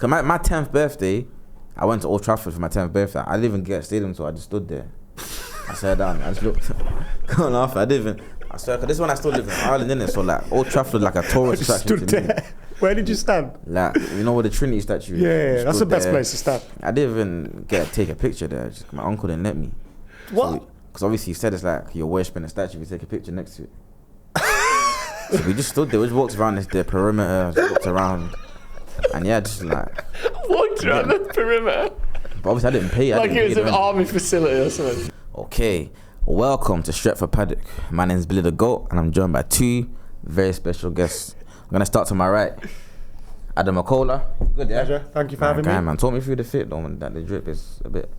Cause my 10th birthday, I went to Old Trafford for my 10th birthday. I didn't even get a stadium, so I just stood there. I sat down. I just looked. Going off. I didn't even. I swear, cause this one I still live in Ireland, innit? So like Old Trafford, like a tourist attraction to me. Where did you stand? Like, you know where the Trinity statue is? Yeah, that's the best place to stand. I didn't even take a picture there. Just, my uncle didn't let me. What? Because obviously he said it's like you're worshipping a statue if you take a picture next to it. So we just stood there. We just walked around the perimeter, just walked around, and yeah, just like walked around the perimeter. But obviously I didn't pay. Like it was an army facility or something. Okay, welcome to Stretford Paddock. My name's Billy the Goat, and I'm joined by two very special guests. I'm gonna start to my right. Adam McKola. Good, yeah. Pleasure. Thank you for having me. Man, talk me through the fit though. That the drip is a bit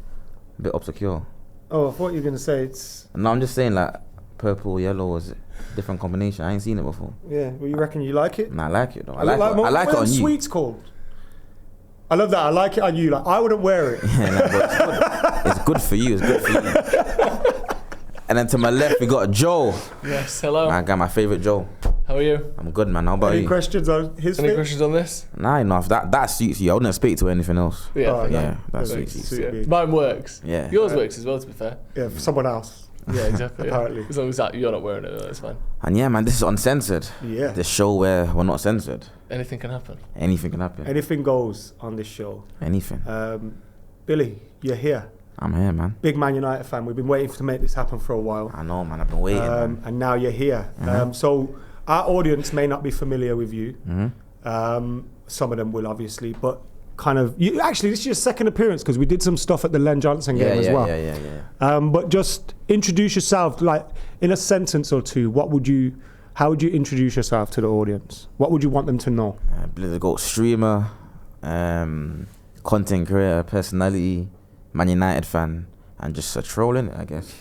obscure. Oh, I thought you were gonna say it's. No, I'm just saying like purple, yellow was a different combination. I ain't seen it before. Yeah, well, you reckon you like it? Nah, I like it though. I like it on you. Sweets called. I love that. I like it on you. Like I wouldn't wear it. Yeah, nah, but it's good for you. It's good for you. And then to my left we got Joe. Yes, hello. I got my favorite Joe. How are you? I'm good, man. How about you? Any questions on his fit? Any questions on this? Nah, enough. That suits you. I wouldn't speak to anything else. Yeah, Oh, yeah, that suits you. Yeah. Mine works. Yeah. Yours works as well, to be fair. Yeah, for someone else. Yeah, exactly. Apparently. Yeah. As long as you're not wearing it, that's fine. And yeah, man, this is Uncensored. Yeah. The show where we're not censored. Anything can happen. Anything can happen. Anything goes on this show. Anything. Billy, you're here. I'm here, man. Big Man United fan. We've been waiting to make this happen for a while. I know, man. I've been waiting. Man. And now you're here. So our audience may not be familiar with you. Some of them will, obviously, but kind of you. Actually, this is your second appearance because we did some stuff at the Len Johnson game as well. Yeah. But just introduce yourself, like in a sentence or two. How would you introduce yourself to the audience? What would you want them to know? Billy the Goat streamer, content creator, personality, Man United fan, and just a troll, innit, I guess.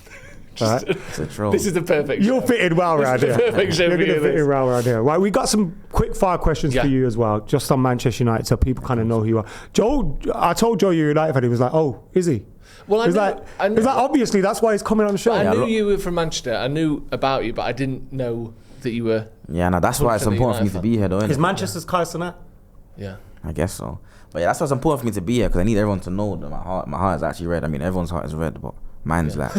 Right. It's a troll. This is the perfect You're show. fitting well around here. Perfect show You're for going to you, fit in this. well around here. Right, we got some quick fire questions for you as well, just on Manchester United, so people kind of know who you are. Joe, I told Joe you're a United fan. He was like, "Oh, is he?" Well, I knew, obviously that's why he's coming on the show. I knew you were from Manchester. I knew about you, but I didn't know that you were. Yeah, no, that's why it's important for me to be here, though. Is Manchester's Kai Sonat? Yeah, I guess so. But yeah, that's why it's important for me to be here because I need everyone to know that my heart is actually red. I mean, everyone's heart is red, but mine's like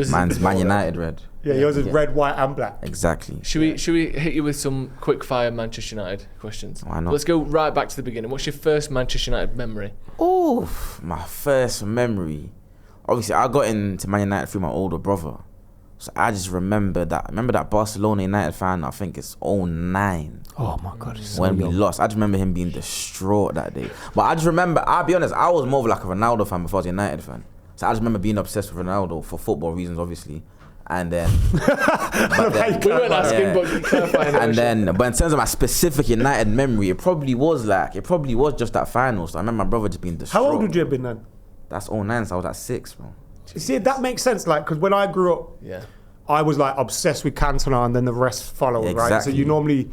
mine's Man United red. Yeah, yours is red, white, and black. Exactly. Should we hit you with some quick fire Manchester United questions? Why not? Let's go right back to the beginning. What's your first Manchester United memory? Oh, my first memory. Obviously, I got into Man United through my older brother. So I just remember that Barcelona United fan, I think it's 09. Oh my God. When we lost. I just remember him being distraught that day. But I just remember, I'll be honest, I was more of like a Ronaldo fan before I was a United fan. So I just remember being obsessed with Ronaldo for football reasons, obviously. And then... we weren't asking, but clarifying. But in terms of my specific United memory, it probably was just that final. So I remember my brother just being distraught. How old would you have been then? That's 09, so I was at 6, bro. You see, that makes sense, like, because when I grew up, I was like obsessed with Cantona and then the rest follow, right? So you normally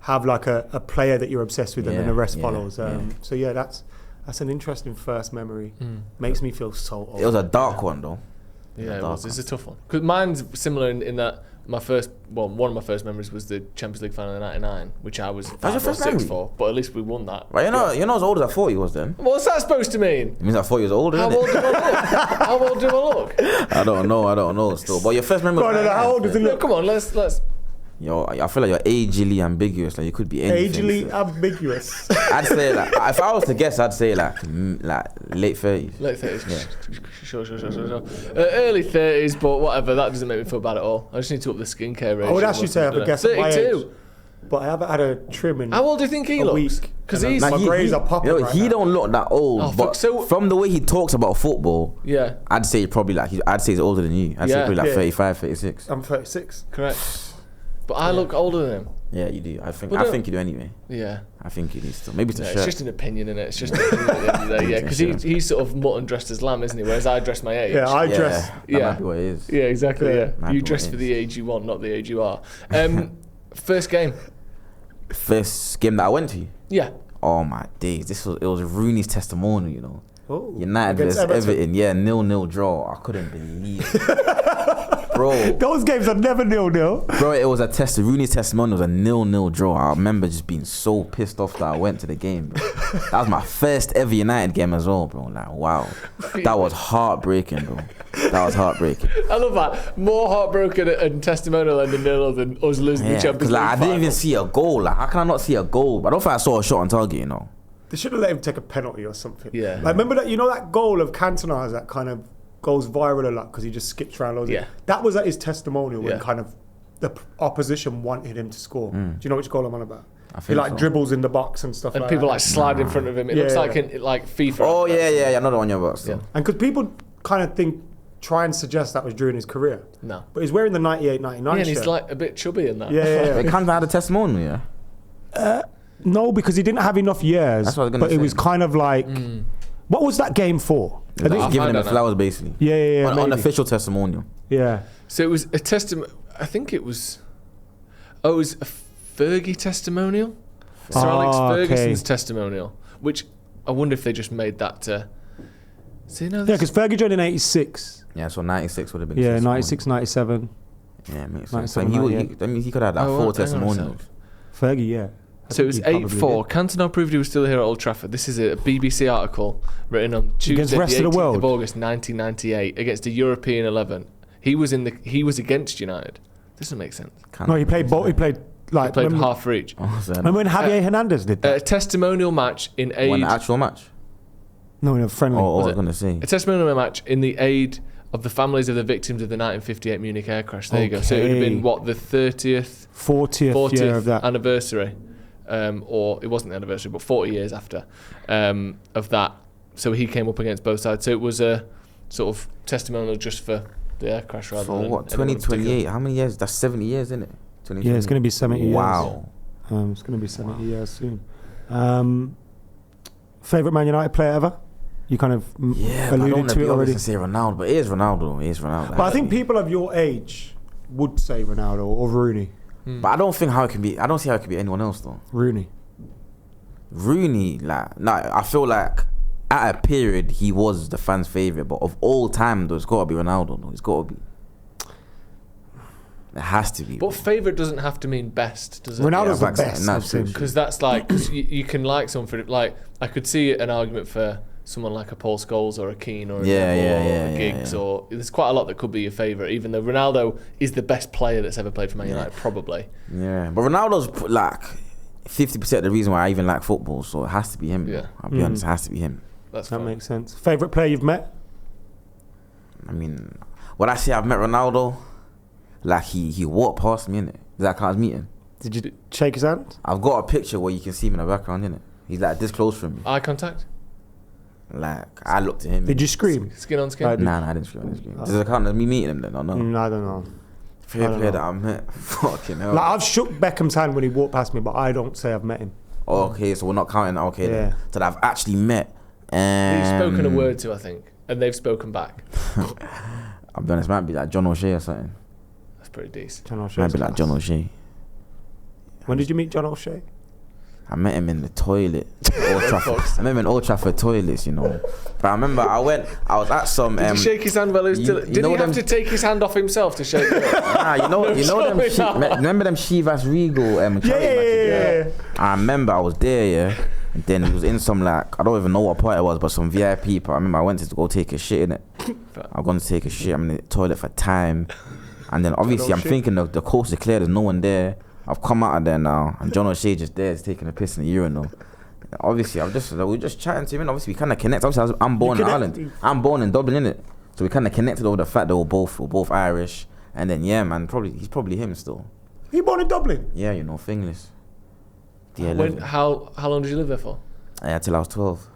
have like a player that you're obsessed with and then the rest follows. So yeah, that's an interesting first memory. Makes me feel so old. It was a dark one though. Yeah, it was. It's a tough one. Because mine's similar in that one of my first memories was the Champions League final in '99, which I was 5 or 6 for. But at least we won that. Right, you're not as old as I thought you was then. What's that supposed to mean? It means I thought you was older. How old do I look? How old do I look? I don't know still. But your first memory. How old does it look? Come on, let's. Yo, I feel like you're agely ambiguous. Like you could be anything. Agely ambiguous. I'd say like, if I was to guess, I'd say like late 30s. Late 30s. Yeah. Sure. Early 30s, but whatever. That doesn't make me feel bad at all. I just need to up the skincare ratio. I would ask you to have a guess at my age. 32. But I haven't had a trim in How old do you think he looks? Because my greys are popping right he now. don't look that old. Oh, but so from the way he talks about football, yeah, I'd say probably I'd say he's older than you. I'd say probably 35, 36. I'm 36. Correct. But I look older than him. Yeah, you do. I think you do anyway. Yeah. I think you do still. Maybe it's a shirt. It's just an opinion, innit? It's just an opinion at the end of the day, yeah. Because he's sort of mutton dressed as lamb, isn't he? Whereas I dress my age. Yeah, I dress. That might be what it is. Yeah, exactly, yeah. Might You be dress what it for is. the age you want, not the age you are. First game? First game that I went to? Yeah. Oh my days. It was Rooney's testimonial, you know. Oh, United versus Everton. Yeah, 0-0 draw. I couldn't believe it. Bro. Those games are never 0-0. Bro, it was a test. Rooney's testimony was a 0-0 draw. I remember just being so pissed off that I went to the game, bro. That was my first ever United game as well, bro. Like, wow. That was heartbreaking, bro. That was heartbreaking. I love that. More heartbroken and testimonial than the 0 than us losing the Champions League. Like, I didn't even see a goal. Like, how can I not see a goal? I don't think I saw a shot on target, you know. They should have let him take a penalty or something. Yeah. Like, remember that? You know that goal of Cantona's that kind of goes viral a lot because he just skips around loads. Yeah. That was at his testimonial when kind of the opposition wanted him to score. Do you know which goal I'm on about? He like dribbles in the box and stuff. And like people that. like slide in front of him. It looks like FIFA. Oh yeah. Another one you're about. So. Yeah. And because people kind of try and suggest that was during his career. No. But he's wearing the 98-99 and he's like a bit chubby in that. Yeah. They kind of had a testimonial, yeah. No, because he didn't have enough years. That's what I was gonna say. It was kind of like, what was that game for? It was like giving him the flowers, basically. Yeah. Unofficial testimonial. Yeah. So it was a testimony. I think it was. Oh, it was a Fergie testimonial. Sir Alex Ferguson's testimonial, which I wonder if they just made that to. So, you know, yeah, because Fergie joined in 86. Yeah, so 96 would have been. Yeah, 96, 97. Yeah, makes sense. He could have had 4 testimonials. Fergie, yeah. So it was 8-4. Cantona proved he was still here at Old Trafford. This is a BBC article written on Tuesday, the 18th of August, 1998, against a European 11. He was against United. This doesn't make sense. No, he played half for each. Remember when Javier Hernandez did that? A testimonial match in aid. An actual match? No, in a friendly. Oh, I was going to say. A testimonial match in the aid of the families of the victims of the 1958 Munich air crash. There you go. So it would have been, what, the 40th year of that anniversary. Or it wasn't the anniversary, but 40 years after of that. So he came up against both sides. So it was a sort of testimonial just for the air crash rather than... So what, 2028? How many years? That's 70 years, isn't it? Yeah, it's going to be 70 years. Wow. It's going to be 70 years soon. Favourite Man United player ever? You kind of alluded to it already. I say Ronaldo, but it is Ronaldo. But I think people of your age would say Ronaldo or Rooney. But I don't see how it can be anyone else though. Rooney, I feel like at a period he was the fans' favourite, but of all time though, it's got to be Ronaldo. It's got to be. It has to be. But favourite doesn't have to mean best, does it? Ronaldo's the best. Because that's like, cause you can like someone for it. Like, I could see an argument for someone like a Paul Scholes or a Keane or a Giggs, or there's quite a lot that could be your favourite, even though Ronaldo is the best player that's ever played for Man United, probably. Yeah, but Ronaldo's like 50% of the reason why I even like football, so it has to be him. Yeah. I'll be honest, it has to be him. That makes sense. Favourite player you've met? I mean, when I say I've met Ronaldo, like he walked past me, innit? Does that count as meeting? Did you shake his hand? I've got a picture where you can see him in the background, innit? He's like this close from me. Eye contact? Like, I looked at him. Did you scream? Skin on skin? Nah, I didn't scream. Does it count as me meeting him then, or no? I don't know. Favorite player that I met? Fucking hell. Like, I've shook Beckham's hand when he walked past me, but I don't say I've met him. Oh, okay, so we're not counting that. Okay, then. So that I've actually met. You've spoken a word to, I think, and they've spoken back. I'll be honest, might be like John O'Shea or something. That's pretty decent. John O'Shea. Might be like John O'Shea. When did you meet John O'Shea? I met him in the toilet. Old Trafford. I met him in Old Trafford toilets, you know. But I remember I was at some... Did you shake his hand while he was still... Did he have to take his hand off himself to shake it? Nah, you know them... Remember them Chivas Regal Yeah. I remember I was there, yeah. And then it was in some like... I don't even know what part it was, but some VIP part. I remember I went to go take a shit, innit? I'm going to take a shit. I'm in the toilet for time. And then obviously I'm thinking the coast is clear, there's no one there. I've come out of there now, and John O'Shea just there, is taking a piss in the urinal. Obviously, we're just chatting to him, and obviously we kind of connect. Obviously, I'm born in Ireland. I'm born in Dublin, innit? So we kind of connected over the fact that we're both Irish. And then yeah, man, he's probably him still. You born in Dublin? Yeah, you know, Finglas. How long did you live there for? Yeah, till I was 12.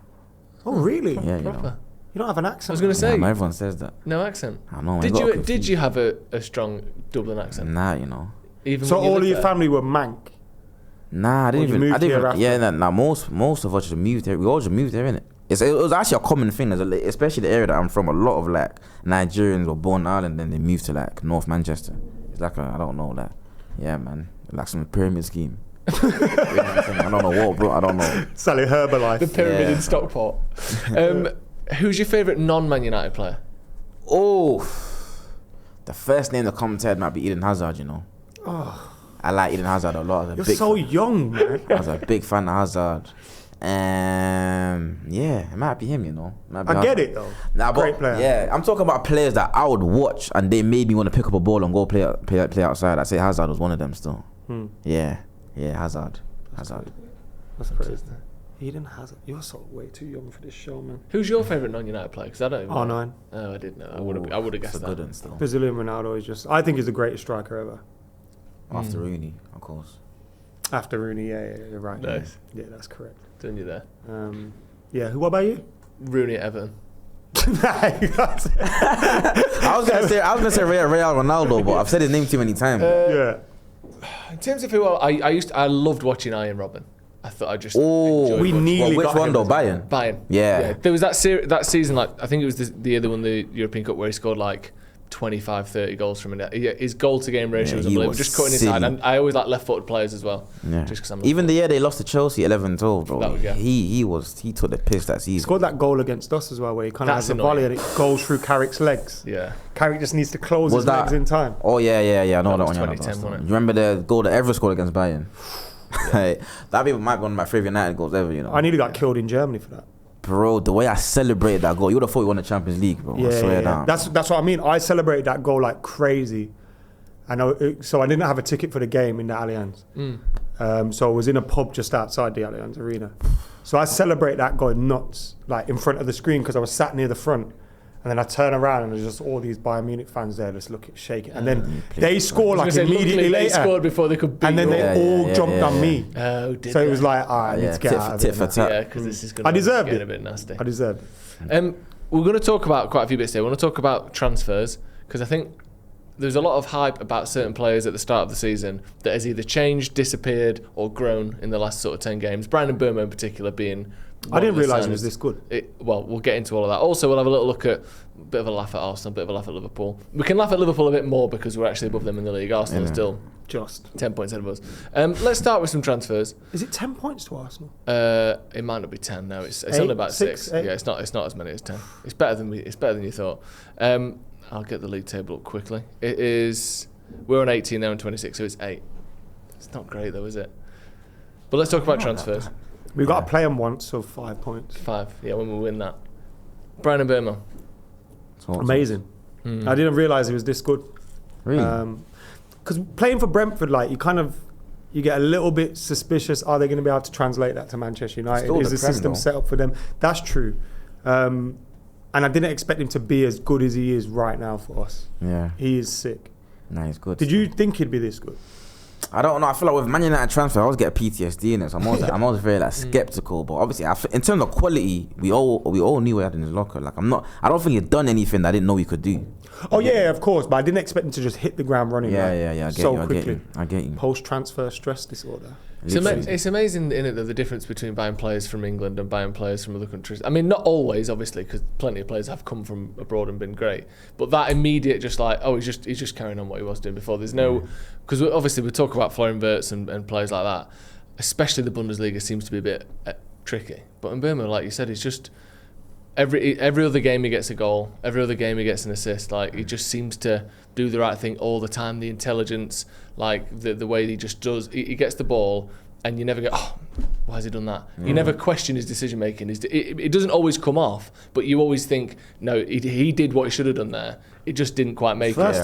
Oh really? Yeah, you know. You don't have an accent. I was going to say. Yeah, everyone says that. No accent. I know. Did you have a strong Dublin accent? Nah, you know. Even so all of your family were Manc? Nah, I didn't even. Yeah, nah, most of us just moved here. We all just moved here, innit? It was actually a common thing, especially the area that I'm from. A lot of like Nigerians were born in Ireland, then they moved to like North Manchester. It's like I don't know, like, yeah, man, like some pyramid scheme. You know what I don't know what, bro. I don't know. Sally Herbalife. The pyramid in Stockport. Who's your favourite non-Man United player? Oh, The first name that comes to head might be Eden Hazard, you know. Oh. I like Eden Hazard a lot. You're so young, man. I was a big fan of Hazard. Yeah, it might be him, you know. I get it, though. Great player. Yeah, I'm talking about players that I would watch and they made me want to pick up a ball and go play outside. I'd say Hazard was one of them still. Yeah, Hazard. That's crazy. Eden Hazard. You're so way too young for this show, man. Who's your favourite non-United player? Because I don't even know. R9. Oh, I didn't know. I would have guessed that. Still. Brazilian Ronaldo is just... I think he's the greatest striker ever. After Rooney, of course. After Rooney, yeah, you're right. Nice. Yeah, that's correct. Done you there. Yeah, what about you? Rooney at Everton. I was gonna say Real Ronaldo, but I've said his name too many times. Yeah. In terms of who I loved watching Iron Robin. I thought I just enjoyed we nearly which got one him. though? Bayern. Yeah. There was that season, like I think it was the year they won the European Cup, where he scored like 25, 30 goals from it. His goal to game ratio was unbelievable. Just cutting inside, and I always like left-footed players as well. Yeah. Just because I'm even the year they lost to Chelsea 11-12, bro. He took the piss that season. He scored that goal against us as well, where he kind of has a volley and it goes through Carrick's legs. Yeah. Carrick just needs to close his legs in time. Oh yeah. I know that one. 2010, wasn't it? You remember the goal that Everett scored against Bayern? That might be one of my favourite United goals ever, you know. I nearly got killed in Germany for that. Bro, the way I celebrated that goal, you would have thought we won the Champions League, bro. Yeah, I swear down. That's what I mean. I celebrated that goal like crazy. So I didn't have a ticket for the game in the Allianz. So I was in a pub just outside the Allianz Arena. So I celebrate that going nuts, like in front of the screen, because I was sat near the front. And then I turn around and there's just all these Bayern Munich fans there just looking, shaking. And then they score like immediately later. They scored before they could beat. And then they all jumped on me. Oh, did so it was like, I need to get out of it. Tit for tat. Yeah, because this is going to get a bit nasty. I deserved it. We're going to talk about quite a few bits here. We want to talk about transfers, because I think there's a lot of hype about certain players at the start of the season that has either changed, disappeared, or grown in the last sort of 10 games. Bryan Mbeumo in particular being... I didn't realise it was this good. We'll get into all of that. Also, we'll have a little look at a bit of a laugh at Arsenal, a bit of a laugh at Liverpool. We can laugh at Liverpool a bit more because we're actually above them in the league. Arsenal is still just 10 points ahead of us. Let's start with some transfers. Is it 10 points to Arsenal? It might not be 10. No, it's only about 6. Yeah, it's not as many as 10. It's better than you thought. I'll get the league table up quickly. It is. We're on 18 now and 26, so it's 8. It's not great though, is it? But let's talk about transfers. We've got to play them once, so 5 points. 5, yeah, when we win that. Bryan Mbeumo. Amazing. I didn't realise he was this good. Really? Because playing for Brentford, like you get a little bit suspicious. Are they going to be able to translate that to Manchester United? Is the system set up for them? That's true. And I didn't expect him to be as good as he is right now for us. Yeah. He is sick. Nah, he's good. Did you think he'd be this good? I don't know. I feel like with Man United transfer, I always get PTSD in it. So I'm always very skeptical. But obviously, in terms of quality, we all knew what he had in his locker. Like I don't think he'd done anything that I didn't know he could do. Oh yeah, of course. But I didn't expect him to just hit the ground running. Yeah. I get you. Post-transfer stress disorder. It's amazing, isn't it, the difference between buying players from England and buying players from other countries. I mean, not always, obviously, because plenty of players have come from abroad and been great. But that immediate, just like, he's just carrying on what he was doing before. There's no, because obviously we talk about Florian Wirtz and players like that. Especially the Bundesliga seems to be a bit tricky. But Mbeumo, like you said, he's just every other game he gets a goal, every other game he gets an assist. Like he just seems to do the right thing all the time. The intelligence, like the way he just does. He gets the ball, and you never go, why has he done that? You never question his decision making. It doesn't always come off, but you always think, no, he did what he should have done there. It just didn't quite make it.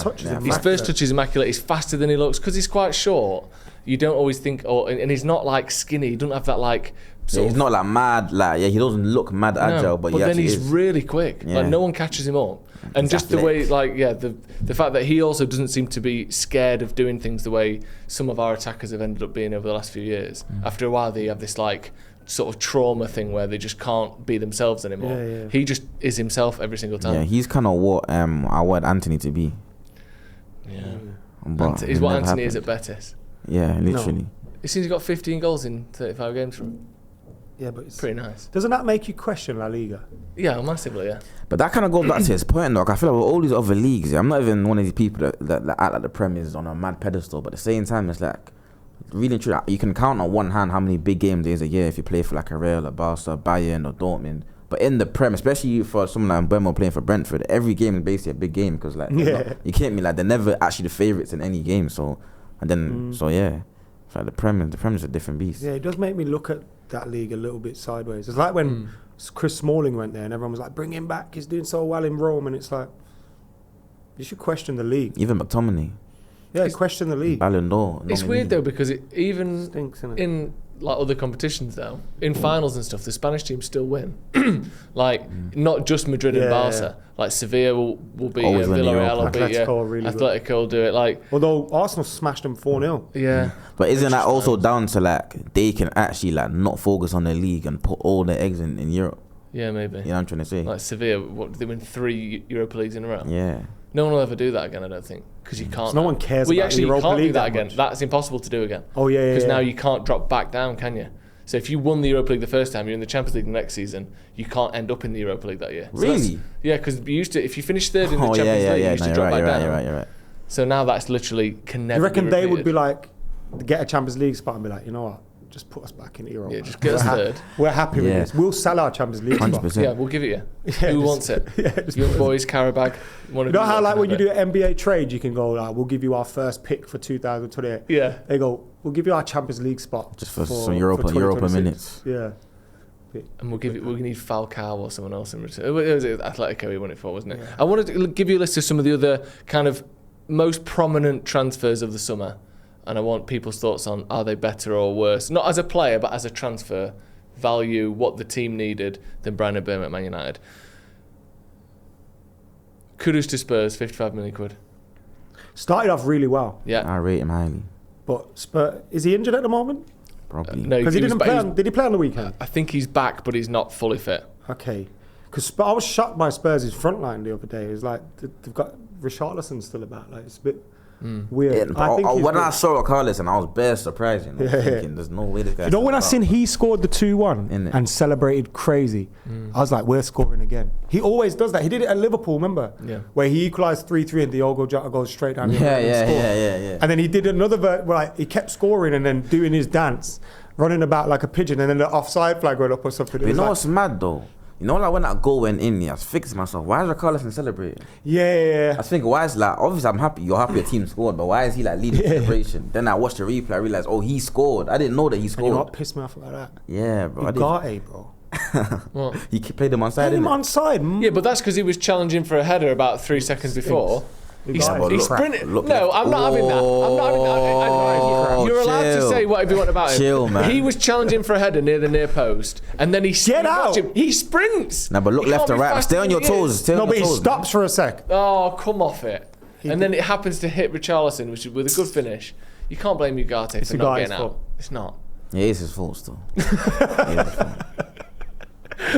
His first touch is immaculate. He's faster than he looks because he's quite short. You don't always think, and he's not like skinny. He doesn't have that like. He's not like mad, he doesn't look mad agile, but then he's really quick. Yeah. Like no one catches him up, and just the way, the fact that he also doesn't seem to be scared of doing things the way some of our attackers have ended up being over the last few years. After a while, they have this like sort of trauma thing where they just can't be themselves anymore. Yeah. He just is himself every single time. Yeah, he's kind of what I want Anthony to be. Yeah, he's what Anthony is at Betis. Yeah, literally. It seems he's got 15 goals in 35 games for him. Yeah, but it's pretty nice. Doesn't that make you question La Liga? Yeah, massively, yeah. But that kind of goes back to his point, though. I feel like with all these other leagues, I'm not even one of these people that act like the Premier is on a mad pedestal. But at the same time, it's like, really true. You can count on one hand how many big games there is a year if you play for like a Real, a Barca, Bayern, or Dortmund. But in the Prem, especially for someone like Mbeumo playing for Brentford, every game is basically a big game because like you can't be like they're never actually the favourites in any game. So it's like the Prem is a different beast. Yeah, it does make me look at that league a little bit sideways. It's like when Chris Smalling went there and everyone was like, bring him back, he's doing so well in Rome, and it's like, you should question the league. Even McTominay. Yeah, question the league. Ballon d'Or. It's weird though because it even stinks, innit? in like other competitions though, in finals and stuff, the Spanish teams still win. Like not just Madrid and Barca. Like Sevilla will beat you, Villarreal will beat you, Atletico will do it. Like although Arsenal smashed them 4-0. Yeah. But isn't that also down to like they can actually like not focus on their league and put all their eggs in Europe? Yeah, maybe. You know what I'm trying to say? Like Sevilla, what did they win 3 Europa Leagues in a row? Yeah. No one will ever do that again, I don't think, because you can't. No one cares. Well, about you Europa can't League do that again. much. That's impossible to do again. Oh yeah, Because now you can't drop back down, can you? So if you won the Europa League the first time, you're in the Champions League the next season. You can't end up in the Europa League that year. So really? Yeah, because you used to. If you finished third in the Champions League, you used to drop back down. You're right. So now that's literally can never. You reckon be they would be like, get a Champions League spot and be like, you know what? Just put us back in Europe. Yeah, just get us third. We're happy with this. We'll sell our Champions League 100%. spot. Yeah, we'll give it you. Who wants it? Young boys, Karabag. You know how like when you do an NBA trade, you can go like, we'll give you our first pick for 2028. Yeah. They go, we'll give you our Champions League spot. Just for some Europa minutes. Yeah. And we'll need Falcao or someone else in return. It was Atletico he won it for, wasn't it? Yeah. I wanted to give you a list of some of the other kind of most prominent transfers of the summer. And I want people's thoughts on, are they better or worse? Not as a player, but as a transfer value, what the team needed than Bryan Mbeumo at Man United. Kudos to Spurs, 55 million quid. Started off really well. Yeah. I rate him highly. But Spurs, is he injured at the moment? Probably. No, because he didn't play. Did he play on the weekend? I think he's back, but he's not fully fit. Okay. Because I was shocked by Spurs' front line the other day. It was like, they've got Richarlison still about. Like, it's a bit... weird. Yeah, when I saw Richarlison, I was bare surprised. You know, thinking, there's no way this guy. You know, when I seen he scored the 2-1 and celebrated crazy, I was like, we're scoring again. He always does that. He did it at Liverpool, remember? Yeah. Where he equalised 3-3 and Diogo Jota goes straight down. Yeah. And then he did another where like, he kept scoring and then doing his dance, running about like a pigeon, and then the offside flag went up or something. You know what's mad though? You know, like when that goal went in, I was fixing myself. Why is Richarlison celebrating? Yeah. I was thinking, why is like, obviously I'm happy, you're happy your team scored, but why is he like leading the celebration? Then I watched the replay, I realised, oh, he scored. I didn't know that he scored. And you got pissed me off about that. Yeah, bro. Ugarte, bro. What? He played him onside, Played him onside. Yeah, but that's because he was challenging for a header about 3 seconds before. He sprinted. No, I'm not having that. I'm not having that. You're allowed to say whatever you want about him. Chill, man. He was challenging for a header near the near post, and then he He sprints. No, but look left and right. Stay on your toes. No, but he stops for a sec. Oh, come off it. And then it happens to hit Richarlison, which is with a good finish. You can't blame Ugarte for not getting out. It's not. Yeah, it's his fault still.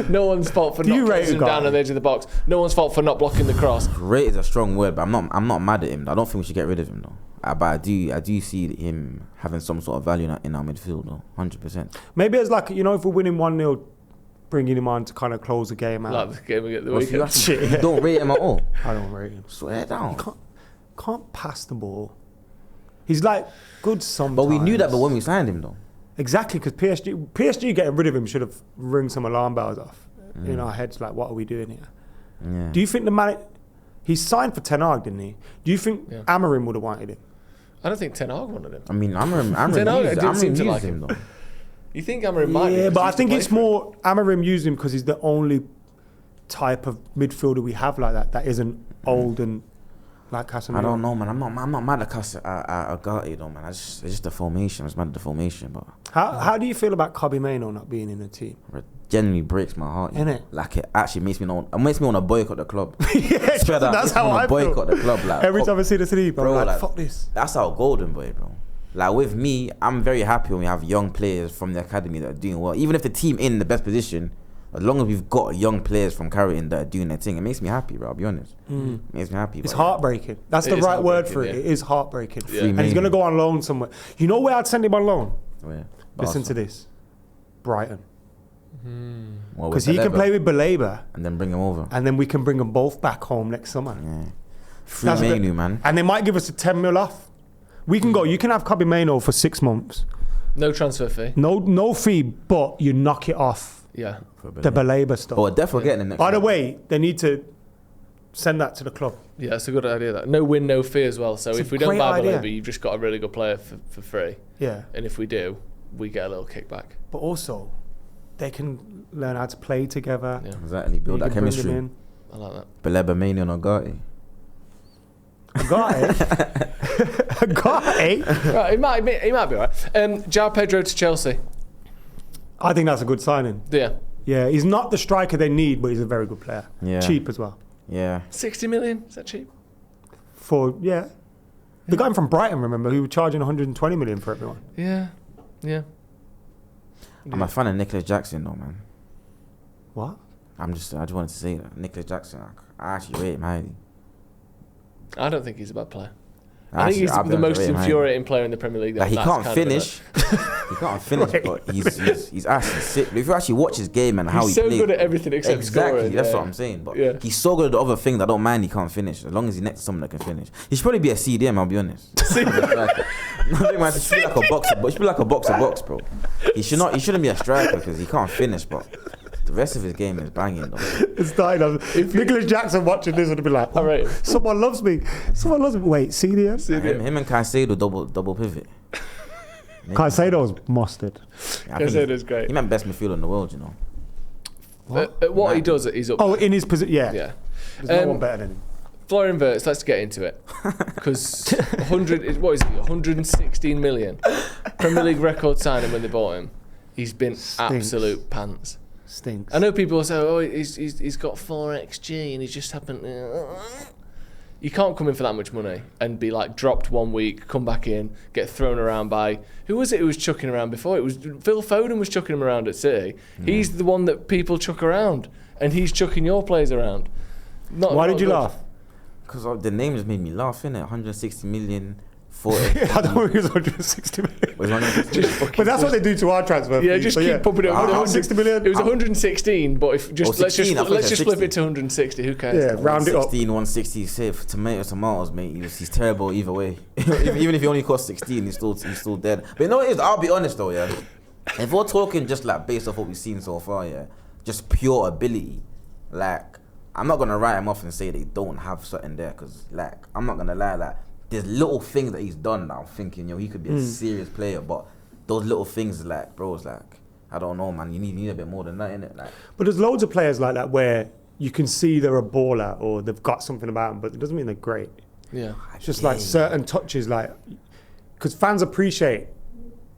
No one's fault for not closing him down on the edge of the box. No one's fault for not blocking the cross. Rate is a strong word, but I'm not mad at him. I don't think we should get rid of him though. But I do see him having some sort of value in our midfield though, 100%. Maybe it's like, you know, if we're winning 1-0, bringing him on to kind of close the game out. Like the game we get the weekend. You don't rate him at all. I don't rate him. Swear down. He can't pass the ball. He's like good sometimes. But we knew that, but when we signed him though. Exactly, because PSG getting rid of him should have rung some alarm bells off in our heads. Like, what are we doing here? Yeah. Do you think he signed for Ten Hag, didn't he? Do you think Amorim would have wanted him? I don't think Ten Hag wanted him. I mean, Amorim seem to used him though. You think Amorim might? Yeah, but I think it's more Amorim used him because he's the only type of midfielder we have like that isn't old and like Casemiro. I don't know, man. I'm not mad at Ugarte though, man. It's just the formation. It's mad at the formation, but how do you feel about Kobbie Mainoo not being in the team? It genuinely breaks my heart. Innit? Like it actually makes me want to boycott the club. That's how I boycott the club. Like every time I see the sleep, I'm like, fuck this. That's our golden boy, bro. Like with me, I'm very happy when we have young players from the academy that are doing well. Even if the team in the best position, as long as we've got young players from Carrington that are doing their thing, it makes me happy, bro. I'll be honest. It makes me happy. It's heartbreaking. That's the right word for it. It is heartbreaking. Yeah. And he's going to go on loan somewhere. You know where I'd send him on loan? Where? Listen to this. Brighton. Well, because he can play with Baleba. And then bring him over. And then we can bring them both back home next summer. Yeah. Free Mainoo, man. And they might give us a 10 mil off. We can go. You can have Kobbie Mainoo for 6 months. No transfer fee. No fee, but you knock it off Yeah. The Baleba stuff. Oh, definitely getting the next. By the way, they need to send that to the club. Yeah, that's a good idea. That no win, no fee as well. So if we don't buy Baleba, you've just got a really good player for free. Yeah. And if we do, we get a little kickback. But also, they can learn how to play together. Yeah. Exactly, build that chemistry. I like that. Baleba, Mania, and Agati. Agati? Right, he might be right. Joao Pedro to Chelsea. I think that's a good signing. Yeah. Yeah, he's not the striker they need, but he's a very good player. Yeah. Cheap as well. Yeah. 60 million? Is that cheap? The guy from Brighton, remember, who was charging 120 million for everyone. Yeah. I'm a fan of Nicholas Jackson, though, man. What? I just wanted to say that Nicholas Jackson, I actually rate him highly. I don't think he's a bad player. I think he's the most infuriating player in the Premier League. Like, he can't finish. He can't finish, but he's actually sick. If you actually watch his game and how he plays, he's so good at everything except scoring. Exactly, that's what I'm saying. But he's so good at the other things. I don't mind he can't finish as long as he's next to someone that can finish. He should probably be a CDM. I'll be honest. Nothing man. He should be like a boxer, but he should be like a box, bro. He shouldn't be a striker because he can't finish, but. The rest of his game is banging, though. It's dying. If Nicholas Jackson watching this would be like, all right, someone loves me. Someone loves me. Wait, CDM? Him and Caicedo double pivot. Caicedo's mustard. Caicedo's great. He meant best midfielder in the world, you know. What he does, he's up. Oh, in his position, yeah. There's no one better than him. Florian Wirtz, let's get into it. Because 116 million. Premier League record signing when they bought him. He's been absolute pants. Stinks. I know people say, oh, he's got 4 XG and he's just happened. You can't come in for that much money and be like dropped 1 week, come back in, get thrown around by who was it who was chucking around before? It was Phil Foden was chucking him around at City. He's the one that people chuck around, and he's chucking your players around. Why did you laugh? Because the name just made me laugh, innit? 160 million. I don't know if it was 160 million. But that's what they do to our transfer fees. Yeah, just keep pumping it up. 160 million? It was 160, but if let's just flip it to 160. Who cares? Yeah, round it up. 160, say for tomatoes, mate. He's terrible either way. Even if he only cost 16, he's still dead. But you know what it is? I'll be honest though, yeah. If we're talking just like based off what we've seen so far, yeah, just pure ability, like I'm not gonna write him off and say they don't have something there, because like I'm not gonna lie, like. There's little things that he's done that I'm thinking, he could be a serious player, but those little things, like, bro, it's like, I don't know, man. You need a bit more than that, innit? Like, but there's loads of players like that where you can see they're a baller or they've got something about them, but it doesn't mean they're great. Yeah. It's just like certain touches, like, because fans appreciate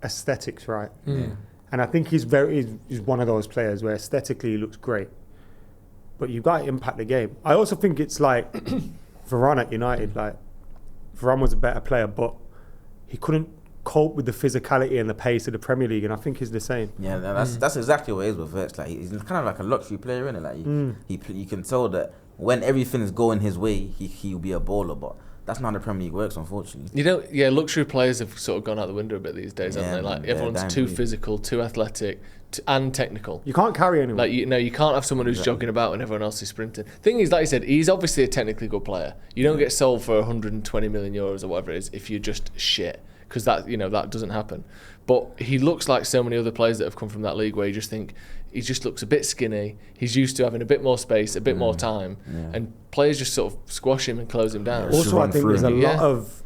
aesthetics, right? And I think he's one of those players where aesthetically he looks great, but you've got to impact the game. I also think it's like Varane at United, like, Varane was a better player, but he couldn't cope with the physicality and the pace of the Premier League, and I think he's the same. Yeah, that's exactly what it is with Wirtz. Like, he's kind of like a luxury player, innit? Like, you can tell that when everything is going his way, he'll be a baller, but that's not how the Premier League works, unfortunately. Luxury players have sort of gone out the window a bit these days, haven't they? Like, everyone's too physical, too athletic, and technical. You can't carry anyone. Like, you can't have someone who's jogging about when everyone else is sprinting. Thing is, like you said, he's obviously a technically good player. You don't get sold for 120 million euros or whatever it is if you're just shit, because that doesn't happen. But he looks like so many other players that have come from that league where you just think he just looks a bit skinny. He's used to having a bit more space, a bit more time, and players just sort of squash him and close him down. Also, I think there's a lot of.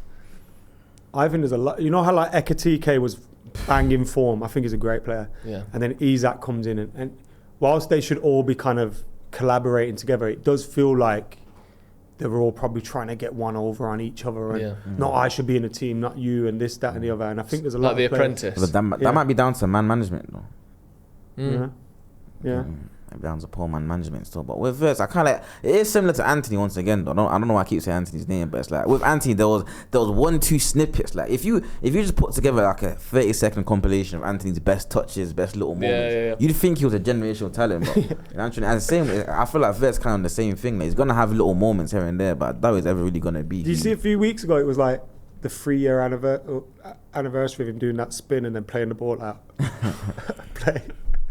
I think there's a lot. You know how like Ekitike was banging form. I think he's a great player. Yeah. And then Isak comes in, and whilst they should all be kind of collaborating together, it does feel like they're all probably trying to get one over on each other. And not I should be in a team, not you, and this, that, and the other. And I think there's a lot like of The Apprentice. But that might be down to man management, though. Yeah. Maybe down to poor man management still. But with Wirtz, I kind of it is similar to Anthony once again, though. I don't know why I keep saying Anthony's name, but it's like with Anthony there was 1-2 snippets. Like if you just put together like a 30-second compilation of Anthony's best touches, best little moments, you'd think he was a generational talent. But and the same, I feel like Wirtz kind of the same thing. Like, he's gonna have little moments here and there, but that was ever really gonna be. Did you see a few weeks ago? It was like the 3-year anniversary of him doing that spin and then playing the ball out.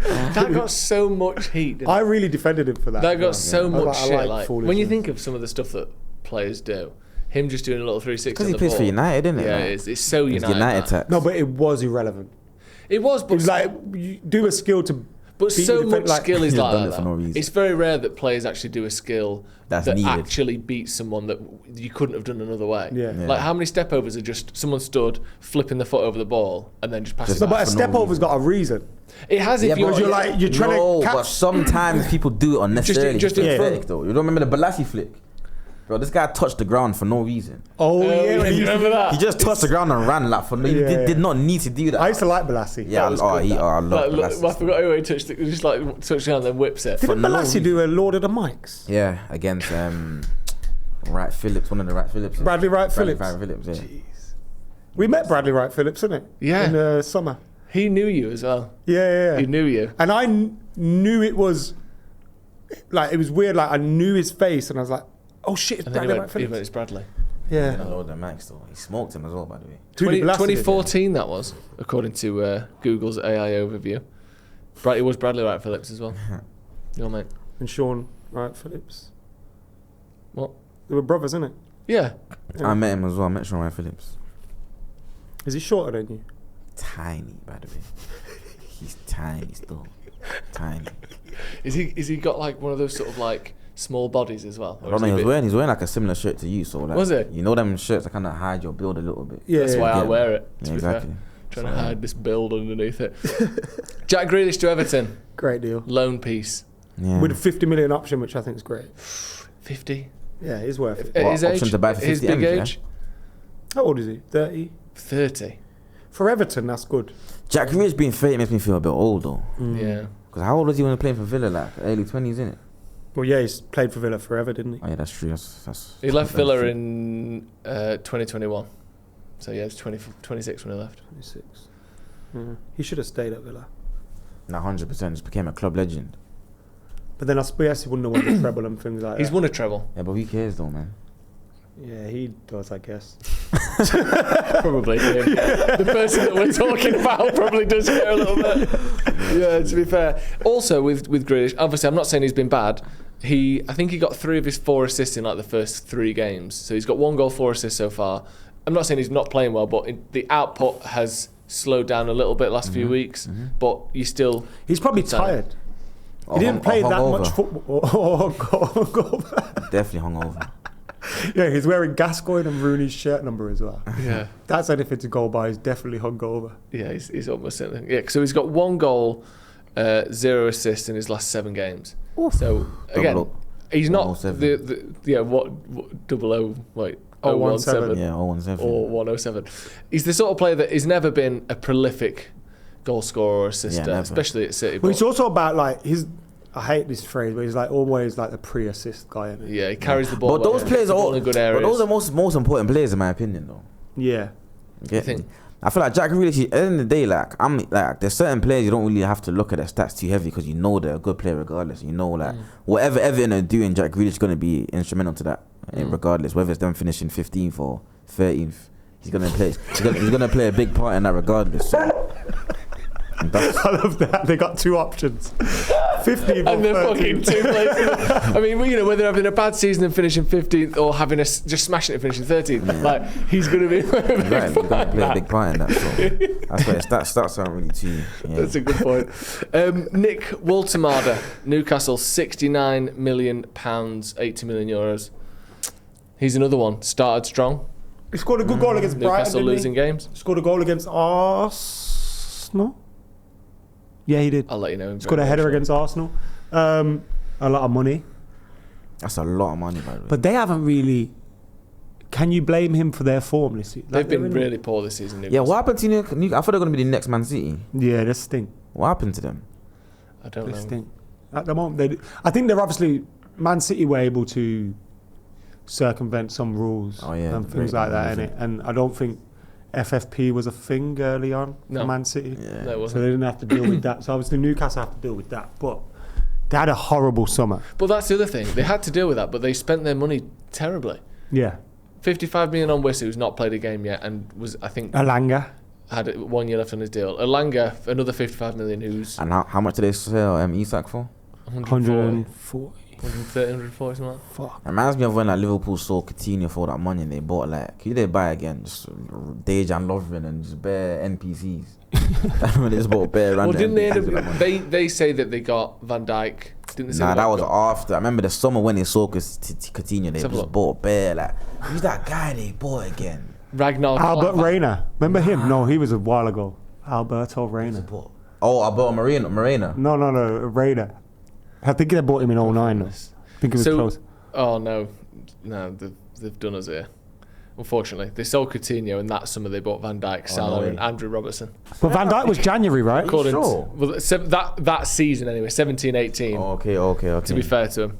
That got so much heat. I really defended him for that. That got so much shit. Like when you think of some of the stuff that players do, him just doing a little 360 because he plays for United, isn't it? Yeah, it's so United. United no, but it was irrelevant. It was, but it was like you do a skill to But so much skill is like that. For no reason. It's very rare that players actually do a skill that needed. actually beats someone that you couldn't have done another way. Yeah. Like how many step overs are just someone stood, flipping the foot over the ball, and then just passing it back? But a step over's got a reason. It has if you're trying to catch. But sometimes people do it unnecessarily. Just in front. Though. You don't remember the Balassi flick? Bro, this guy touched the ground for no reason. Oh yeah, you remember that? He just touched the ground and ran like for no. He did not need to do that. I used to like Balassi. Yeah, I love Balassi. I forgot who he touched it. Just like touched down and then whips it. Didn't Balassi do a Lord of the Mics? Yeah, against Wright Phillips, one of the Wright Phillips. Bradley Wright Phillips. Yeah. Jeez. We met Bradley Wright Phillips, didn't it? Yeah. In the summer. He knew you as well. Yeah. He knew you. And I knew it was like, it was weird. Like I knew his face, and I was like, "Oh shit, it's Bradley Wright Phillips." It's Bradley. Yeah. I know the Max though. He smoked him as well, by the way. 2014 that was, according to Google's AI overview. It was Bradley Wright Phillips as well. Your mate. And Sean Wright Phillips. What? They were brothers, isn't it? Yeah. I met him as well. I met Sean Wright Phillips. Is he shorter than you? Tiny, by the way. He's tiny still. Tiny. Is he got like one of those sort of like small bodies as well? I don't know. He's wearing like a similar shirt to you. So like, was it? You know them shirts that kind of hide your build a little bit. Yeah. That's why I wear it. Yeah, exactly. Trying to hide this build underneath it. Jack Grealish to Everton. Great deal. Loan piece. Yeah. With a 50 million option, which I think is great. 50. Yeah, he's worth it. His age. Option to buy for 50 his big M's, age. How old is he? 30. 30. For Everton, that's good. Jack Grealish being 30 makes me feel a bit old though. Yeah. Because how old was he when he was playing for Villa? Like early 20s, isn't it? Well, yeah, he's played for Villa forever, didn't he? Oh yeah, that's true. That's He left Villa in 2021. So yeah, it was 26 when he left. 26. Yeah. He should have stayed at Villa. Nah, 100%. Just became a club legend. But then I guess he wouldn't have won the treble and things like that. He's won a treble. Yeah, but who cares though, man? Yeah, he does, I guess. Probably him. The person that we're talking about probably does care a little bit. Yeah, to be fair. Also with Grealish, obviously I'm not saying he's been bad. I think he got 3 of his 4 assists in like the first 3 games. So he's got 1 goal, 4 assists so far. I'm not saying he's not playing well, but the output has slowed down a little bit last few weeks. But you still... He's probably tired. He didn't play that much football. Definitely hungover. Yeah, he's wearing Gascoigne and Rooney's shirt number as well. Yeah. That's anything to go by. He's definitely hungover. Yeah, he's almost certainly... Yeah, so he's got 1 goal, 0 assists in his last 7 games. Oof. So, again, he's not what 00, wait... 017. Yeah, 017. Or 107. He's the sort of player that has never been a prolific goal scorer or assister, especially at City. But it's also about like I hate this phrase, but he's like always like the pre-assist guy. Isn't he? Yeah, he carries the ball. But those players are in good areas. But those are most important players in my opinion, though. Yeah. You think? I feel like Jack Grealish, at the end of the day, there's certain players you don't really have to look at their stats too heavy because you know they're a good player regardless. You know, whatever Everton are doing, Jack Grealish is going to be instrumental to that, regardless. Whether it's them finishing 15th or 13th, he's going to play. He's going to play a big part in that regardless. So. I love that. They got 2 options. 15th and they're 13th. fucking 2 places. I mean, whether they're having a bad season and finishing 15th or having just smashing it and finishing 13th, like he's going to be right, he's going to play a big part in that. So that's why stats aren't really too. Yeah. That's a good point. Nick Woltemade, Newcastle, £69 million, 80 million euros. He's another one. Started strong. He scored a good goal against Brighton. Newcastle losing games. Scored a goal against Arsenal. Yeah, he did. I'll let you know. He's got a header against Arsenal. A lot of money. That's a lot of money, by the way. But they haven't really... Can you blame him for their form this season? They've been really poor this season. Yeah, what happened to Newcastle? I thought they were going to be the next Man City. Yeah, that's the thing. What happened to them? I don't know. At the moment, I think they're obviously... Man City were able to circumvent some rules and things like that, innit? And I don't think... FFP was a thing early on for Man City. Yeah. No, it wasn't. So they didn't have to deal with that. So obviously Newcastle have to deal with that. But they had a horrible summer. But that's the other thing. They had to deal with that, but they spent their money terribly. Yeah. 55 million on Wissa, who's not played a game yet, and was, I think... Alanga. Had 1 year left on his deal. Alanga, another 55 million, who's... And how much did they sell Isak for? 140. 130, 140, something like that. Fuck. It reminds me of when like Liverpool sold Coutinho for that money and they bought like, who they buy again? Just Dejan Lovren and just bare NPCs. When they just bought bare random Well, didn't they NPCs end up, they say that they got Van Dijk. Didn't they say Nah, that was got? after. I remember the summer when they sold Coutinho, they just bought bare like, who's that guy they bought again? Ragnar Albert Klavan. Reina. Remember him? No, he was a while ago. Alberto Reina. Oh, Alberto Moreno. No, Reina. I think they bought him in 09. Though. I think it was close. Oh no, they've done us here. Unfortunately, they sold Coutinho, and that summer they bought Van Dijk, Salah, and Andrew Robertson. But Van Dijk was January, right? Sure. Well, that season anyway, 17-18. Okay. To be fair to him,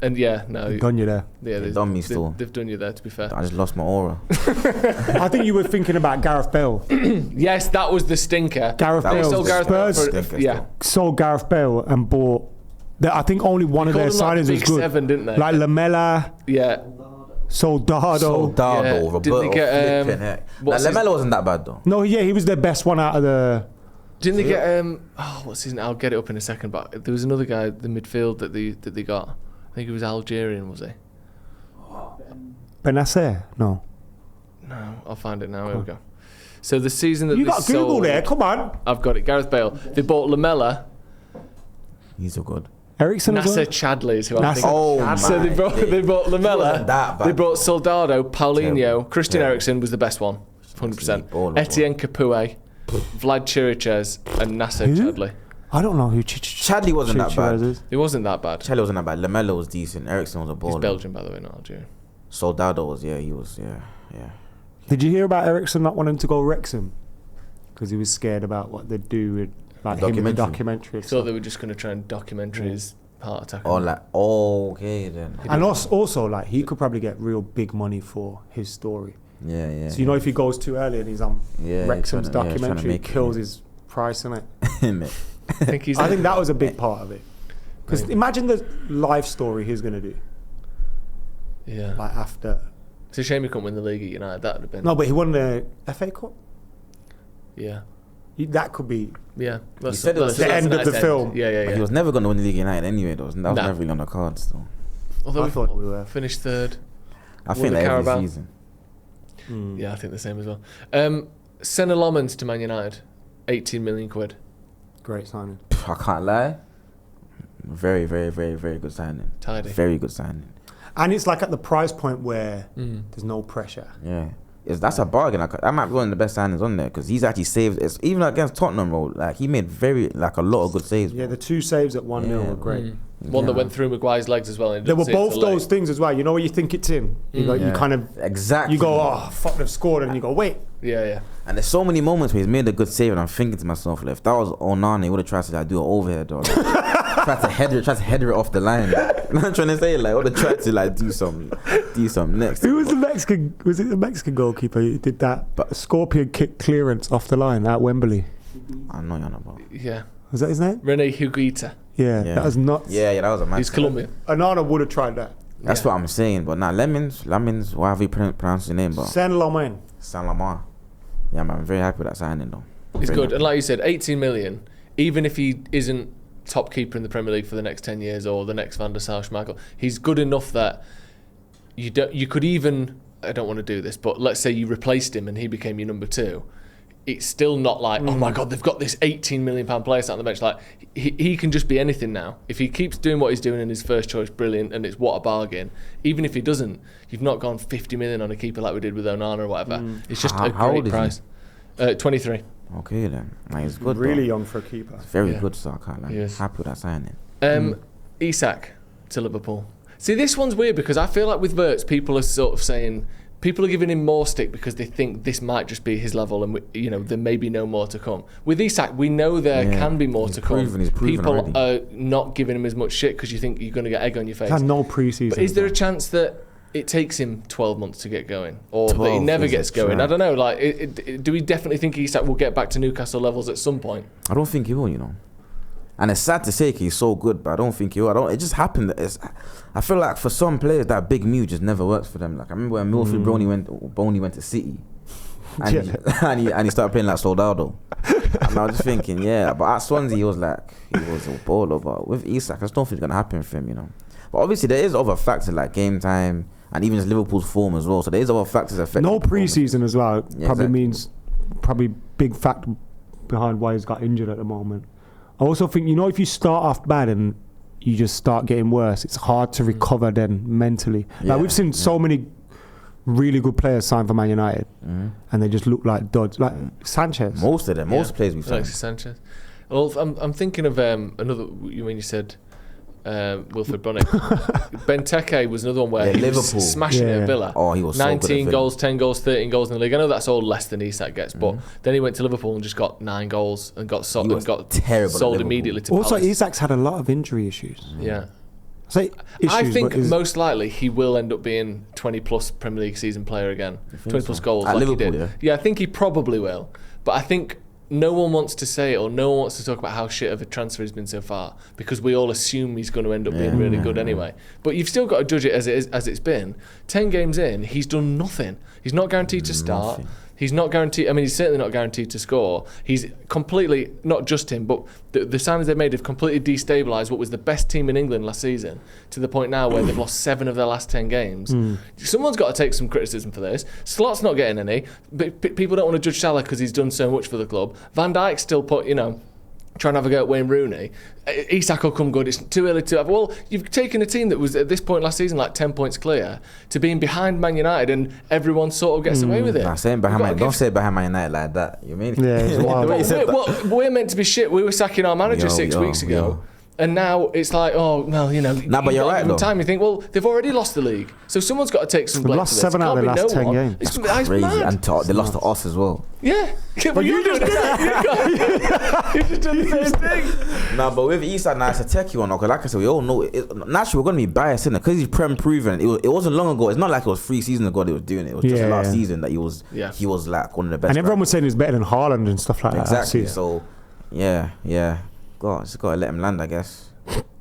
and yeah, no, They've done you there. yeah, They've done me still. They've done you there. To be fair, I just lost my aura. I think you were thinking about Gareth Bale. yes, that was the stinker. Gareth That Bale. was Sold Gareth Bale Spurs for, stinker yeah. still. Sold Gareth Bale and bought. I think only one of their signings was Big good. Seven, didn't they? Like Lamela, Yeah. Soldado. Yeah. Roberto, Didn't they get, flipping heck. what's Like, his- Lamela wasn't that bad though. No, yeah, he was the best one out of the. Didn't they get what's his name? I'll get it up in a second. But there was another guy, the midfield that they got. I think he was Algerian, was he? Benacer? No. No, I'll find it now. Here we go. So the season that You they got Google sold, there, come on. I've got it. Gareth Bale. They bought Lamela. He's so good. Ericsson as Nasser well? Chadley is who I'm Nasser thinking. Oh So my they bought Lamela. wasn't that bad. They brought Soldado, Paulinho, Terrible. Christian Terrible. Eriksen was the best one, 100%. All of Etienne Capoue, Vlad Chiriches, and Nasser Who? Chadley. I don't know who Chadley wasn't that bad. is. It wasn't that bad. Chadley wasn't that bad. Lamela was decent. Ericsson was a He's baller. Belgian, by the way, not Algerian. Soldado was, he was, yeah. Did you hear about Ericsson not wanting to go Wrexham? Because he was scared about what they'd do with like him in the documentary. Thought they were just going to try and documentary his heart attack. Or like, okay then. And also, like, he could probably get real big money for his story. Yeah. So, you know, if he goes too early and he's on Wrexham's trying to documentary, make it it, kills yeah. his price, innit? I think he's. I think that was a big part of it. Because imagine the life story he's going to do, Yeah. like, after. It's a shame he couldn't win the league at United. That would have been. No, but he won the FA Cup. Yeah. That could be Yeah. That's, said it was the end a of the nice film. Yeah. But he was never going to win the League United anyway, though. That was No. never really on the cards, though. Although I thought we were. finished third. I Won think the that every Carabao. season. Yeah, I think the same as well. Senna Lomans to Man United, 18 million quid. Great signing. I can't lie. Very, very, very, very good signing. Tidy. Very good signing. And it's like at the price point where there's no pressure. Yeah. That's a bargain. That might be one of the best signings on there because he's actually saved. Even against Tottenham, bro, like he made a lot of good saves. Yeah, the two saves at 1-0 were great. One that went through Maguire's legs as well. And There were didn't see it both till late. those things as well. You know, when you think it's in, you kind of Exactly. you go, oh fuck, they've scored, and you go, wait. Yeah. And there's so many moments where he's made a good save, and I'm thinking to myself, like, if that was Onana, he would have tried to do an overhead, dog. tried to header it off the line. You know what I'm trying to say? Like, would have tried to do something next. Who was the Mexican? Was it the Mexican goalkeeper who did that? But scorpion kick clearance off the line at Wembley. I know you're not about. Yeah. Was that his name? Rene Higuita. Yeah, that was nuts. Yeah, that was a match. He's Colombian. Anana would have tried that. That's what I'm saying. But now, Lemons, why have we pronounced your name? But Saint Lomain. Saint Lamar. Yeah, man, I'm very happy with that signing, though. He's Very good. happy. And like you said, 18 million, even if he isn't top keeper in the Premier League for the next 10 years or the next Van der Sar Schmeichel, he's good enough that you could even, I don't want to do this, but let's say you replaced him and he became your number two. It's still not like, oh my God, they've got this £18 million player sat on the bench. Like, he can just be anything now. If he keeps doing what he's doing in his first choice, brilliant, and it's what a bargain. Even if he doesn't, you've not gone 50 million on a keeper like we did with Onana or whatever. It's just a How great old is price. 23. Okay, then. Like, it's good, Really though. young for a keeper. It's very Yeah. good, so I can't lie. He is. Happy with that signing. Isak to Liverpool. See, this one's weird because I feel like with Wirtz, people are sort of saying, people are giving him more stick because they think this might just be his level and, there may be no more to come. With Isak, we know there can be more to come. He's proven People already. are not giving him as much shit because you think you're going to get egg on your face. He's had no pre-season. But is there a chance that it takes him 12 months to get going? Or that he 12 never is a gets going? I trap. don't know. Like, do we definitely think Isak will get back to Newcastle levels at some point? I don't think he will, And it's sad to say 'cause he's so good, but I don't think he will. It just happened. I feel like for some players, that big move just never works for them. Like, I remember when Boney went to City. And, he started playing like Soldado. And I was just thinking, but at Swansea he was a baller. But with Isak, I just don't think it's gonna happen for him, you know. But obviously there is other factors like game time and even just Liverpool's form as well. So there is other factors affecting. No pre-season as well. Means big factor behind why he's got injured at the moment. I also think, you know, if you start off bad and you just start getting worse, it's hard to recover then mentally. Like we've seen so many really good players sign for Man United, and they just look like duds. Like Sanchez. Most of them, most players we've signed. Sanchez. Well, I'm thinking of another. When you said Wilfred Bonnick, Benteke was another one where he was smashing it at Villa. Oh, he was 19 goals, 10 goals, 13 goals in the league. I know that's all less than Isak gets, but then he went to Liverpool and just got 9 goals and got sold immediately to Palace. Also, Isak's had a lot of injury issues. Yeah. I think most likely he will end up being 20-plus Premier League season player again. 20-plus goals at like Liverpool, he did. Yeah, I think he probably will. But I think no one wants to say it, or no one wants to talk about how shit of a transfer he's been so far, because we all assume he's going to end up being really good anyway. But you've still got to judge it as it's been. 10 games in, he's done nothing. He's not guaranteed to start. He's not guaranteed. I mean, he's certainly not guaranteed to score. He's completely, not just him, but the signings they made have completely destabilised what was the best team in England last season, to the point now where they've lost 7 of their last 10 games. Someone's got to take some criticism for this. Slot's not getting any. But people don't want to judge Salah because he's done so much for the club. Van Dijk's still trying to have a go at Wayne Rooney. Isak will come good. It's too early to have. Well, you've taken a team that was at this point last season like 10 points clear to being behind Man United, and everyone sort of gets away with it. Don't say it behind Man United like that. You mean? Yeah, it's wild. We're meant to be shit. We were sacking our manager 6 weeks ago. And now it's like, but you're right though. Time you think, well, they've already lost the league, so someone's got to take some blame. They've lost 7 out of the last 10 games. That's crazy, and they lost to us as well. Yeah, but you just did it. You just done the same thing. But with Isak, it's a techie one, because like I said, we all know naturally we're going to be biased in it because he's proven. It wasn't long ago. It's not like it was 3 seasons ago they was doing it. It was just last season that he was like one of the best. And everyone was saying he was better than Haaland and stuff like that. Exactly. So just got to let him land, I guess.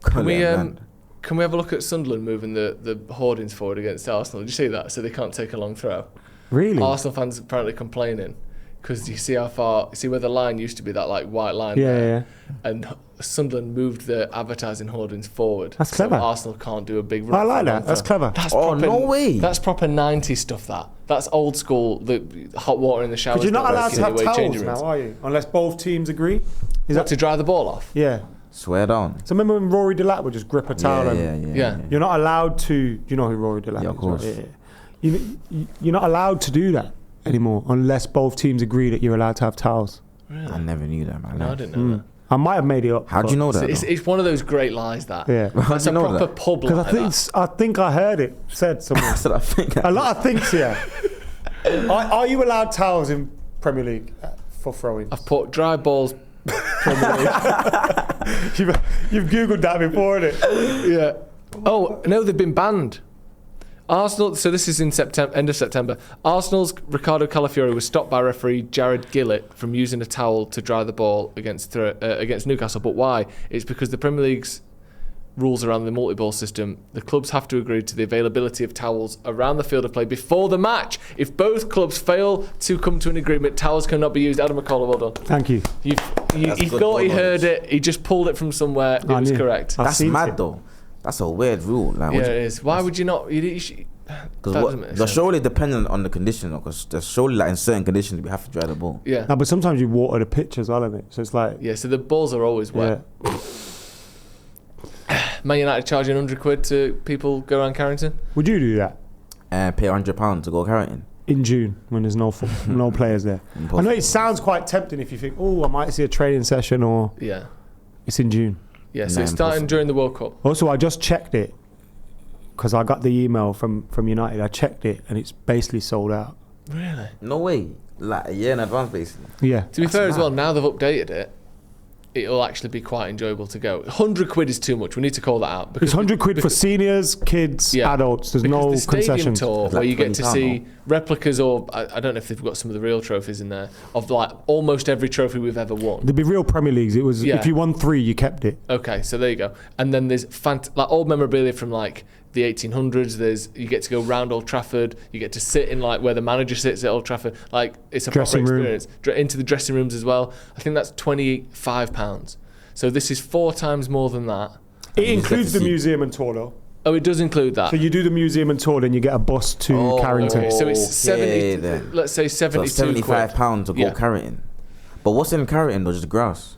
Can we have a look at Sunderland moving the hoardings forward against Arsenal? Did you see that? So they can't take a long throw. Really? Arsenal fans apparently complaining because you see where the line used to be, that like white line there. And Sunderland moved the advertising hoardings forward. That's clever. So Arsenal can't do a big run. I like that. That's clever. No way. That's proper 90s stuff. That's old school. The hot water in the shower. But you're not allowed to have towels now, are you? Unless both teams agree. Is that to dry the ball off? Yeah. Swear down. So remember when Rory Delap would just grip a towel? Yeah. You're not allowed to. Do you know who Rory Delap is? Yeah, of course. Right? You're not allowed to do that anymore unless both teams agree that you're allowed to have towels. Really? I never knew that, man. No, I didn't know that. I might have made it up. How do you know that? It's one of those great lies that. Yeah. That's a proper pub lie. Because I think I heard it said somewhere. That's what I think. A lot of things, Are you allowed towels in Premier League for throwing? I've put dry balls. Premier League. You've googled that before, innit? Yeah. Oh no, they've been banned. Arsenal. So this is in end of September. Arsenal's Ricardo Calafiori was stopped by referee Jared Gillett from using a towel to dry the ball against Newcastle. But why? It's because the Premier League's rules around the multi-ball system. The clubs have to agree to the availability of towels around the field of play before the match. If both clubs fail to come to an agreement, towels cannot be used. Adam McKola, well done. Thank you. He thought he heard it. He just pulled it from somewhere. It was correct. That's mad though. That's a weird rule. Like, it is. Why would you not? Because they're surely dependent on the condition, because there's surely like in certain conditions we have to dry the ball. Yeah. No, but sometimes you water the pitch as well, innit? So it's like. Yeah. So the balls are always wet. Yeah. Man United charging £100 to people go around Carrington. Would you do that? Pay £100 to go Carrington in June when there's no players there. Impossible. I know it sounds quite tempting if you think, I might see a training session or. Yeah. It's in June. Yeah, so it's starting during the World Cup. Also, I just checked it because I got the email from United. I checked it and it's basically sold out. Really? No way. Like a year in advance, basically. Yeah. To be fair as well, now they've updated it, it'll actually be quite enjoyable to go. £100 is too much. We need to call that out. It's £100 for seniors, kids, adults. There's no the stadium concessions. Tour, where you get to see replicas, or I don't know if they've got some of the real trophies in there, of like almost every trophy we've ever won. There'd be real Premier Leagues. It was if you won 3, you kept it. Okay, so there you go. And then there's like old memorabilia from like the 1800s. You get to go round Old Trafford. You get to sit in like where the manager sits at Old Trafford. Like it's a proper experience. Into the dressing rooms as well. I think that's £25. So this is 4 times more than that. It includes the museum and tour though. Oh, it does include that. So you do the museum and tour, then you get a bus to Carrington. Okay. So it's 70. Let's say 72 so £75 to go Carrington. But what's in Carrington though? Just grass.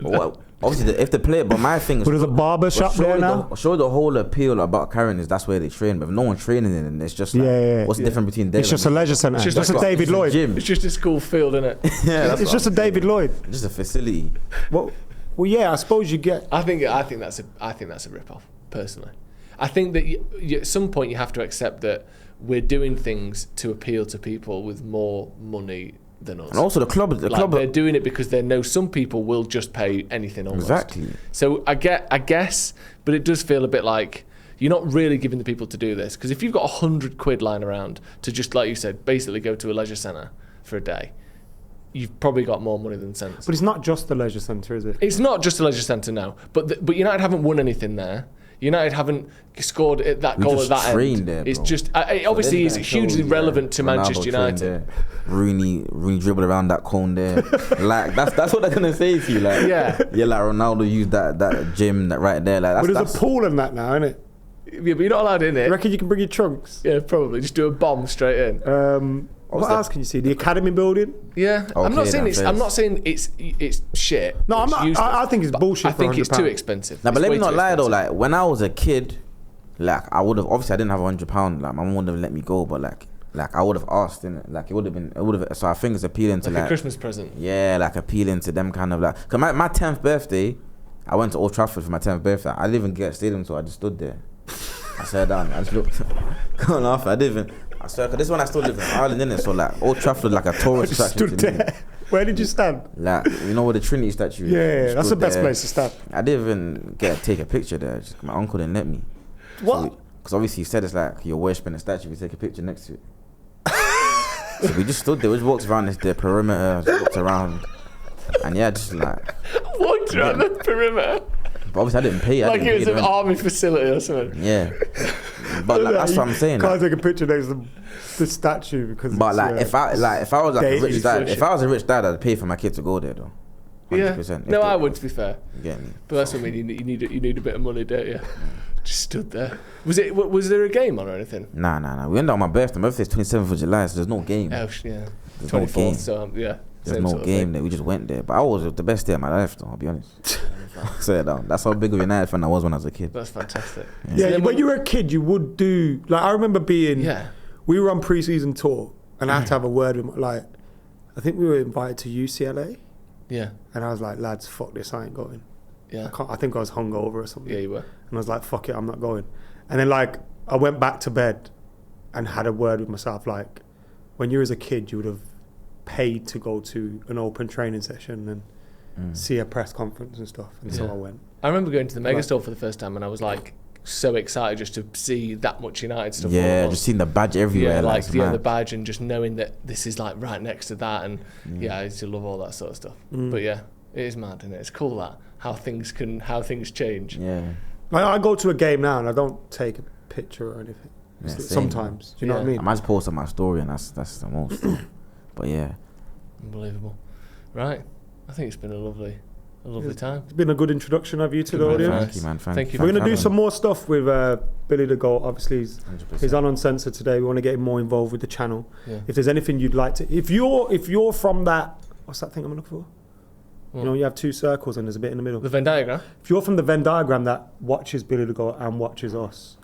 Well, obviously, if they play it, but my thing is... But there's a barber shop there now? Show the whole appeal about Carrington is that's where they train. But if no one's training in it, it's just like... What's the difference between... It's just a leisure centre. It's just a David Lloyd. Gym. It's just a school field, isn't it? Yeah, it's just a David Lloyd. Just a facility. Well, yeah, I suppose you get... I think that's a rip-off, personally. I think that at some point you have to accept that we're doing things to appeal to people with more money than us. And also the club they're doing it because they know some people will just pay anything almost. Exactly. So I guess, but it does feel a bit like you're not really giving the people to do this, because if you've got £100 lying around to just, like you said, basically go to a leisure centre for a day, you've probably got more money than sense. But it's not just the leisure centre, is it? It's not just a leisure centre, no. But United haven't won anything there. United haven't scored that goal at that end. There, it's just it obviously is hugely relevant to Ronaldo Manchester United. There. Rooney dribbled around that cone there. Like that's what they're gonna say to you. Like yeah, like Ronaldo used that gym that right there. Like there's a pool in that now, isn't it? Yeah, but you're not allowed in it. You reckon you can bring your trunks? Yeah, probably. Just do a bomb straight in. What else can you see? The academy building. Yeah, okay, I'm not saying it's shit. No, I'm not. I think it's bullshit. I think it's too expensive. No, but let me not lie though. Like when I was a kid, like I would have obviously I didn't have £100. Like my mum wouldn't have let me go, but like I would have asked, innit? Like it would have. So I think it's appealing to like a Christmas present. Yeah, like appealing to them kind of like. Cause my 10th birthday, I went to Old Trafford for my 10th birthday. I didn't even get a stadium, so I just stood there. I sat down. I just looked. Going off. I didn't even. I swear, cause this one I still live in Ireland, innit? So like Old Trafford, like a tourist attraction to me. Where did you stand? Like you know where the Trinity statue is? Yeah, that's the best place to stand. I didn't even take a picture there. Just, my uncle didn't let me. What? Because obviously he said it's like you're worshipping a statue. We take a picture next to it. So we just stood there. We just walked around the perimeter, just looked around, and yeah, just like walked around the perimeter. But obviously I didn't pay. Like it was an army facility or something. Yeah. But like, that's what I'm saying. Can't take a picture next to the statue because. But like, if I was like a rich dad, if I was a rich dad, I'd pay for my kid to go there though. 100%. Yeah. No, I would, to be fair. Yeah. But that's what I mean. You need a bit of money, don't you? Just stood there. Was there a game on or anything? Nah. We ended on my birthday. My birthday's 27th of July, so there's no game. Oh yeah. 24th. So yeah. There's no game there. We just went there. But I was the best day of my life, though. I'll be honest. Say it down. That's how big of a United fan I was when I was a kid. That's fantastic. Yeah, when you were a kid, you would do like I remember being. Yeah. We were on pre-season tour, and I had to have a word with like. I think we were invited to UCLA. Yeah. And I was like, lads, fuck this, I ain't going. Yeah. I think I was hungover or something. Yeah, you were. And I was like, fuck it, I'm not going. And then like I went back to bed, and had a word with myself like, when you were as a kid, you would have paid to go to an open training session and see a press conference and stuff, and so I went. I remember going to the Megastore for the first time, and I was like so excited just to see that much United stuff. Yeah, just seeing the badge everywhere. Yeah, the badge, and just knowing that this is like right next to that, and I used to love all that sort of stuff. But yeah, it is mad, isn't it? It's cool that how things change. Yeah. Like, I go to a game now and I don't take a picture or anything. Yeah, sometimes, do you know what I mean? I might just post on my story, and that's the most. But yeah, unbelievable. Right, I think it's been a lovely time. It's been a good introduction of you to the audience. Thank you, man. Thank you. We're going to do some more stuff with Billy the Goat. Obviously, he's on Uncensored today. We want to get him more involved with the channel. Yeah. If there's anything you'd like to, if you're from that, what's that thing I'm looking for? What? You know, you have two circles and there's a bit in the middle. The Venn diagram. If you're from the Venn diagram that watches Billy the Goat and watches us,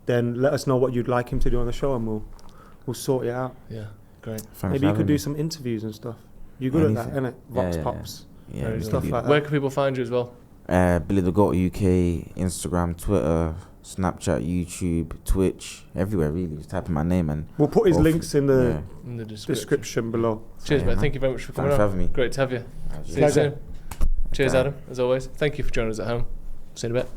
then let us know what you'd like him to do on the show, and we'll sort it out. Yeah, great. Maybe you could do some interviews and stuff. You're good at that, innit? Vox Pops. Yeah, stuff like that. Where can people find you as well? Billy the Goat UK, Instagram, Twitter, Snapchat, YouTube, Twitch, everywhere really. Just type in my name and we'll put his links in the description below. Cheers, mate. Thank you very much for coming on. Thanks for having me. Great to have you. See you soon. Cheers, Adam. As always. Thank you for joining us at home. See you in a bit.